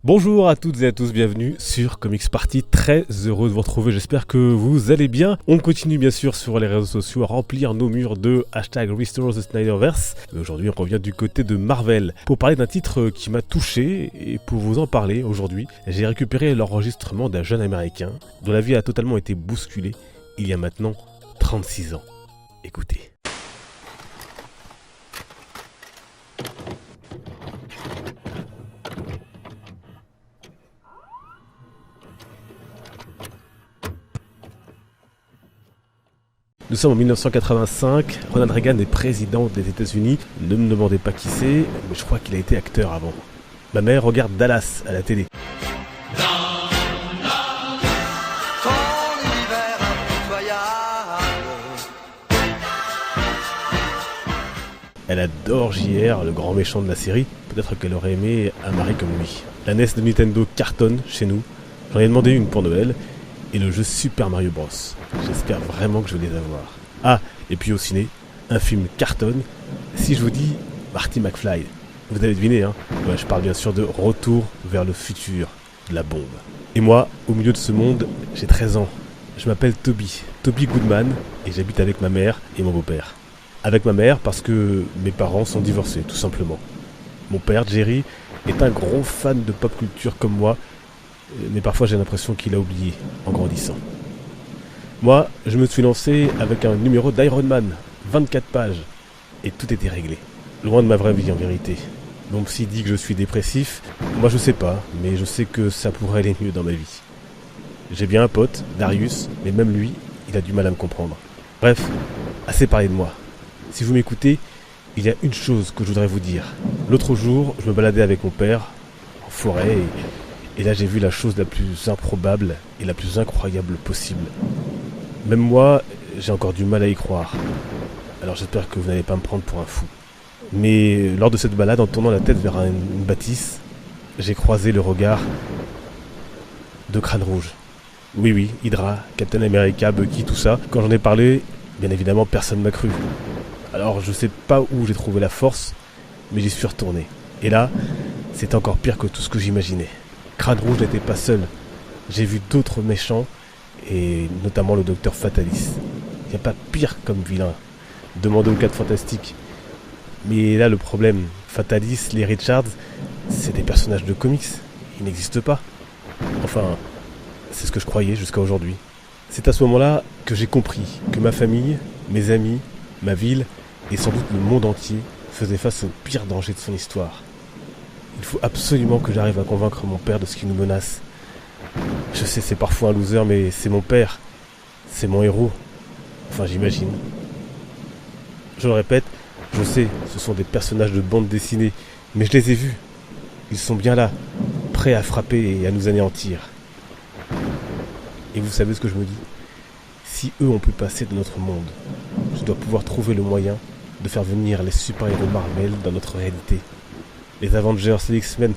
Bonjour à toutes et à tous, bienvenue sur Comics Party, très heureux de vous retrouver, j'espère que vous allez bien. On continue bien sûr sur les réseaux sociaux à remplir nos murs de hashtag Restore the Snyderverse. Et aujourd'hui on revient du côté de Marvel pour parler d'un titre qui m'a touché, et pour vous en parler aujourd'hui, j'ai récupéré l'enregistrement d'un jeune américain dont la vie a totalement été bousculée il y a maintenant 36 ans. Écoutez. Nous sommes en 1985, Ronald Reagan est président des États-Unis. Ne me demandez pas qui c'est, mais je crois qu'il a été acteur avant. Ma mère regarde Dallas à la télé. Elle adore JR, le grand méchant de la série. Peut-être qu'elle aurait aimé un mari comme lui. La NES de Nintendo cartonne chez nous. J'en ai demandé une pour Noël. Et le jeu Super Mario Bros. J'espère vraiment que je vais les avoir. Ah, et puis au ciné, un film cartonne. Si je vous dis Marty McFly, vous avez deviné, hein? Ouais, je parle bien sûr de Retour vers le futur, de la bombe. Et moi, au milieu de ce monde, j'ai 13 ans. Je m'appelle Toby Goodman, et j'habite avec ma mère et mon beau-père. Avec ma mère parce que mes parents sont divorcés, tout simplement. Mon père, Jerry, est un gros fan de pop culture comme moi, mais parfois j'ai l'impression qu'il a oublié en grandissant. Moi, je me suis lancé avec un numéro d'Iron Man, 24 pages, et tout était réglé. Loin de ma vraie vie en vérité. Mon psy dit que je suis dépressif, moi je sais pas, mais je sais que ça pourrait aller mieux dans ma vie. J'ai bien un pote, Darius, mais même lui, il a du mal à me comprendre. Bref, assez parlé de moi. Si vous m'écoutez, il y a une chose que je voudrais vous dire. L'autre jour, je me baladais avec mon père, en forêt, et là j'ai vu la chose la plus improbable et la plus incroyable possible. Même moi, j'ai encore du mal à y croire. Alors j'espère que vous n'allez pas me prendre pour un fou. Mais lors de cette balade, en tournant la tête vers une bâtisse, j'ai croisé le regard de Crâne Rouge. Oui, Hydra, Captain America, Bucky, tout ça. Quand j'en ai parlé, bien évidemment personne m'a cru. Alors je sais pas où j'ai trouvé la force, mais j'y suis retourné. Et là, c'est encore pire que tout ce que j'imaginais. Crâne Rouge n'était pas seul. J'ai vu d'autres méchants, et notamment le Docteur Fatalis. Il n'y a pas pire comme vilain. Demandez aux 4 Fantastiques. Mais là, le problème, Fatalis, les Richards, c'est des personnages de comics. Ils n'existent pas. Enfin, c'est ce que je croyais jusqu'à aujourd'hui. C'est à ce moment-là que j'ai compris que ma famille, mes amis, ma ville, et sans doute le monde entier, faisaient face au pire danger de son histoire. Il faut absolument que j'arrive à convaincre mon père de ce qui nous menace. Je sais, c'est parfois un loser, mais c'est mon père. C'est mon héros. Enfin, j'imagine. Je le répète, je sais, ce sont des personnages de bande dessinée, mais je les ai vus. Ils sont bien là, prêts à frapper et à nous anéantir. Et vous savez ce que je me dis? Si eux ont pu passer de notre monde, je dois pouvoir trouver le moyen de faire venir les super-héros Marvel dans notre réalité. Les Avengers, les X-Men,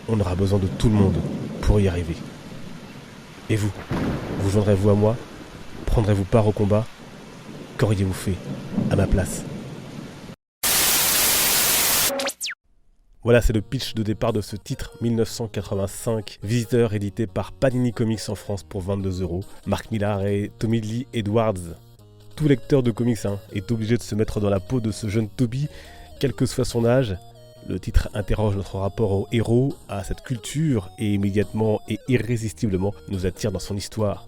on aura besoin de tout le monde pour y arriver. Et vous joindrez-vous à moi? Prendrez-vous part au combat? Qu'auriez-vous fait à ma place? Voilà, c'est le pitch de départ de ce titre 1985, Visiteur, édité par Panini Comics en France pour 22€. Mark Millar et Tommy Lee Edwards. Tout lecteur de comics est obligé de se mettre dans la peau de ce jeune Toby, quel que soit son âge. Le titre interroge notre rapport au héros, à cette culture, et immédiatement et irrésistiblement nous attire dans son histoire.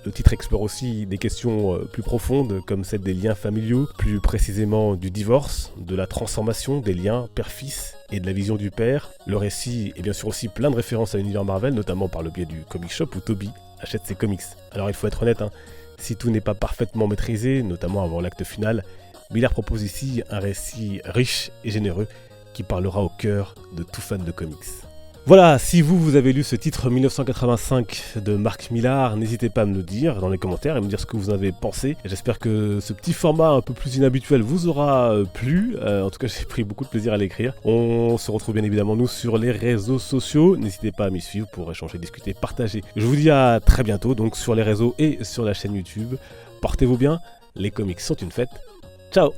Le titre explore aussi des questions plus profondes, comme celle des liens familiaux, plus précisément du divorce, de la transformation des liens père-fils et de la vision du père. Le récit est bien sûr aussi plein de références à l'univers Marvel, notamment par le biais du comic shop où Toby achète ses comics. Alors il faut être honnête, si tout n'est pas parfaitement maîtrisé, notamment avant l'acte final, Millar propose ici un récit riche et généreux qui parlera au cœur de tout fan de comics. Voilà, si vous avez lu ce titre 1985 de Mark Millar, n'hésitez pas à me le dire dans les commentaires et me dire ce que vous en avez pensé. J'espère que ce petit format un peu plus inhabituel vous aura plu. En tout cas, j'ai pris beaucoup de plaisir à l'écrire. On se retrouve bien évidemment nous sur les réseaux sociaux. N'hésitez pas à m'y suivre pour échanger, discuter, partager. Je vous dis à très bientôt, donc sur les réseaux et sur la chaîne YouTube. Portez-vous bien, les comics sont une fête. Ciao!